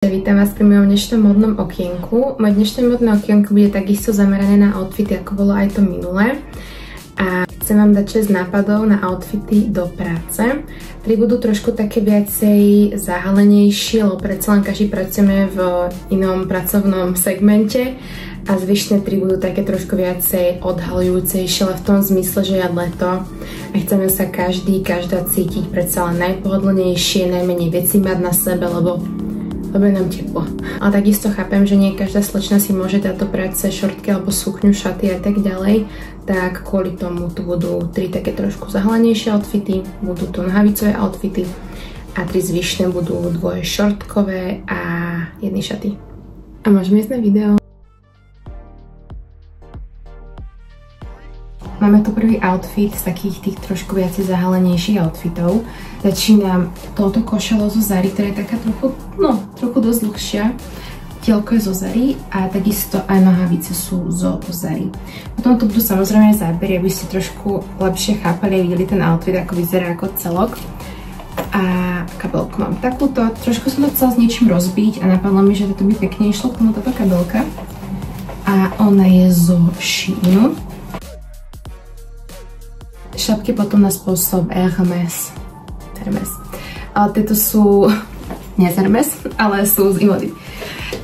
Vítam vás pri mojom dnešnom modnom okienku. Moje dnešné modné okienko bude takisto zamerané na outfity, ako bolo aj to minulé. A chcem vám dať 6 nápadov na outfity do práce. 3 budú trošku také viacej zahalenejšie, lebo predsa len každý pracujeme v inom pracovnom segmente. A zvyšné 3 budú také trošku viacej odhaľujúcejšie, ale v tom zmysle, že je leto a chceme sa každá cítiť predsa len najpohodlnejšie, najmenej vecí mať na sebe, lebo je nám teplo. Ale takisto chápem, že nie každá slečna si môže dať do práce šortky alebo sukňu, šaty a tak ďalej, tak kvôli tomu tu budú 3 také trošku zahalenejšie outfity, budú to nohavicové outfity a 3 zvyšné budú 2 šortkové a 1 šaty. A môžeme ísť na video. Máme tu prvý outfit z takých tých trošku viacej zahalenejších outfitov. Začínam touto košelou zo Zary, ktorá je taká trochu dosť dlhšia. Tielko je zo Zary a takisto aj nohavice sú zo Zary. Potom tu budú samozrejme aj zábery, aby ste trošku lepšie chápali a videli ten outfit, ako vyzerá ako celok. A kabelku mám takúto. Trošku som to chcela s niečím rozbiť a napadlo mi, že to by pekne išlo k tomu táto kabelka. A ona je zo Sheinu. Šapky potom na spôsob Hermes. Ale tieto sú nie z Hermes, ale sú z Imody.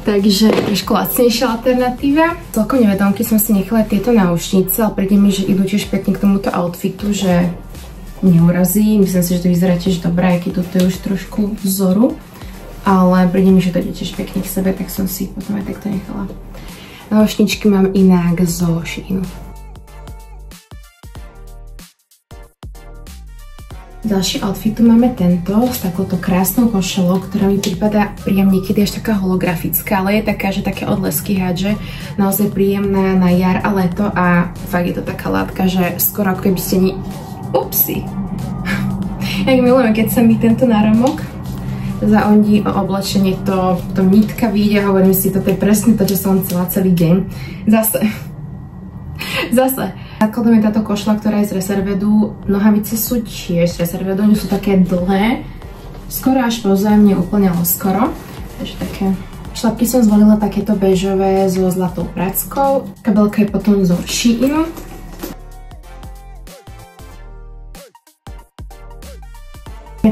Takže trošku lacnejšia alternatíva. Celkom nevedomky som si nechala tieto náušnice, ale príde mi, že idú tiež pekne k tomuto outfitu, že neurazí. Myslím si, že to vyzerá tiež dobré, aj keď toto je už trošku vzoru. Ale príde mi, že to ide tiež pekne k sebe, tak som si potom aj takto nechala. Náušničky mám inak zo Sheinu. Ďalší outfit tu máme tento s takouto krásnou košelou, ktorá mi prípada príjem niekedy až taká holografická, ale je taká, že také odlesky hádže, naozaj príjemná na jar a leto a fakt je to taká látka, že skoro ako keby ste Upsi! Jak milujem, keď sa mi tento náramok zaondí o oblečenie, to nitka vyjde, hovorím si, toto je presne to, čo som chcela celý deň. Zase. Základom je táto košľa, ktorá je z Reservedu. Nohavice sú tiež z Reservedu, oni sú také dlhé. Skoro až po zem, úplne skoro. Takže také. Šlapky som zvolila takéto bežové so zlatou prackou. Kabelka je potom zo Sheinu.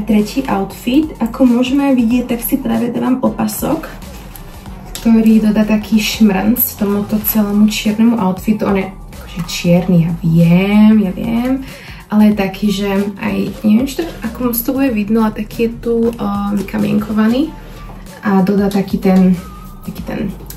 Tretí outfit. Ako môžeme vidieť, tak si práve dávam opasok, ktorý dodá taký šmrnc tomuto celému čiernemu outfitu. On je čierny, ja viem, ale je taký, že aj, neviem, či to, ako moc to bude vidno, ale taký je tu vykamienkovaný a dodá taký ten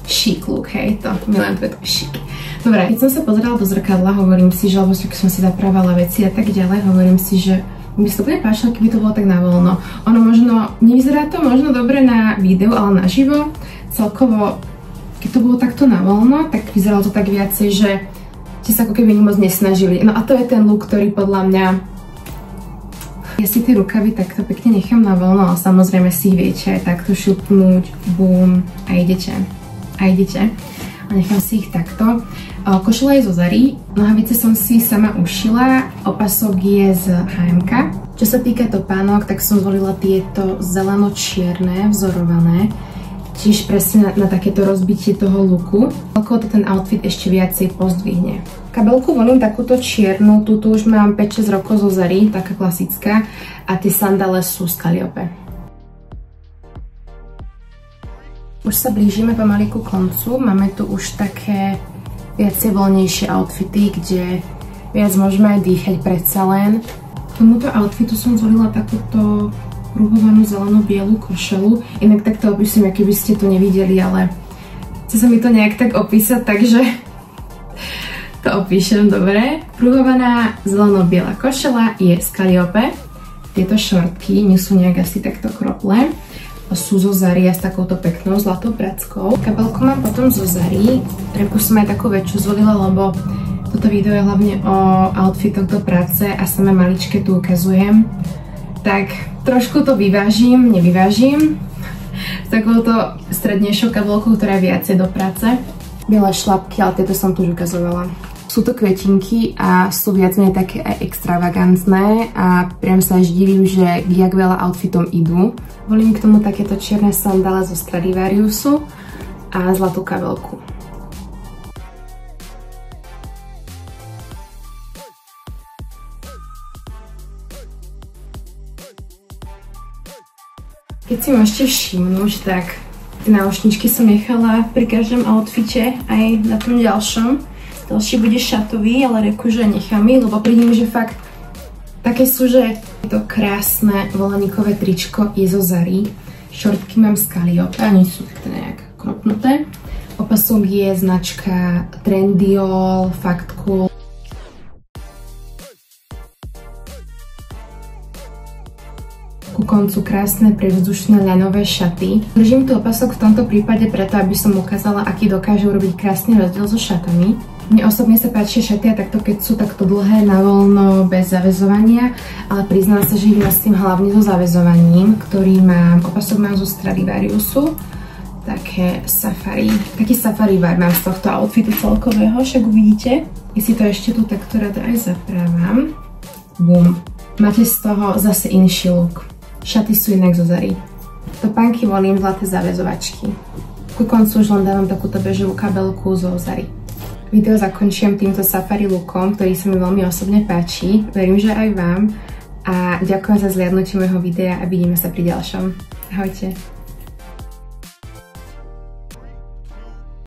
chic look, hej, to milujem, to je taký chic. Dobre, keď som sa pozerala do zrkadla, hovorím si, že lebo som si zapravala veci a tak ďalej, hovorím si, že by sa to úplne páčilo, keby to bolo tak navoľno. Ono možno, nevyzerá to možno dobre na videu, ale naživo, celkovo, keď to bolo takto navoľno, tak vyzeralo to tak viacej, že sa ako keby moc nesnažili. No a to je ten look, ktorý podľa mňa... Ja si tie rukavy takto pekne nechám na voľno, ale samozrejme si ich viete aj takto šupnúť, bum, a idete. A nechám si ich takto. Košela je zo Zary, nohavice som si sama ušila, opasok je z H&M. Čo sa týka topánok, tak som zvolila tieto zeleno-čierne, vzorované. Tiež presne na takéto rozbitie toho looku. Celkovo to ten outfit ešte viacej pozdvihne. Kabelku volím takúto čiernu, túto už mám 5-6 rokov zo Zary, taká klasická. A tie sandále sú z Calliope. Už sa blížime pomaly ku koncu. Máme tu už také viacej voľnejšie outfity, kde viac môžeme aj dýchať predsa len. K tomuto outfitu som zvolila takúto pruhovanú zelenú bielu košelu. Inak takto opíšem, aký by ste to nevideli, ale chce sa mi to nejak tak opísať, takže to opíšem, dobre. Pruhovaná zeleno-biela košela je z Calliope. Tieto šortky nie sú nejak asi takto krople. Sú zo Zary a s takouto peknou zlatou prackou. Kabelku mám potom zo Zary. Repku som aj takú väčšiu zvolila, lebo toto video je hlavne o outfitoch do práce a samé maličké tu ukazujem. Tak trošku to nevyvážim s takouto strednejšou kabelkou, ktorá je viacej do práce. Biele šlapky, ale tieto som tu už ukazovala. Sú to kvetinky a sú viac menej také aj extravagantné a priam sa až divím, že jak veľa outfitom idú. Volím k tomu takéto čierne sandále zo Stradivariusu a zlatú kabelku. Keď si môžete všimnúť, tak tie náušničky som nechala pri každom outfite, aj na tom ďalšom. Ďalší bude šatový, ale reku, že nechám ich, lebo prídem, že fakt také sú, že je to krásne voleníkové tričko je zo Zary. Šortky mám z Calliope, nie sú takto nejak kropnuté. Opasok je značka Trendyol, Fakt Cool. Ku koncu krásne prevzdušné ľanové šaty. Držím tu opasok v tomto prípade preto, aby som ukázala, aký dokáže urobiť krásny rozdiel so šatami. Mne osobne sa páči šaty a takto, keď sú takto dlhé na voľno bez zaväzovania, ale priznám sa, že ich nosím hlavne so zaväzovaním, ktorý mám, opasok mám zo Stradivariusu. Taký safari vibe mám z tohto outfitu celkového, však uvidíte. Ja si to ešte tu takto rada aj zapravám. Bum. Máte z toho zase inší look. Šaty sú inak zo Zary. Topánky volím zlaté zaväzovačky. Ku koncu už len dávam takúto bežovú kabelku zo Zary. Video zakončím týmto safari lookom, ktorý sa mi veľmi osobne páči. Verím, že aj vám. A ďakujem za zliadnutie môjho videa a vidíme sa pri ďalšom. Ahojte.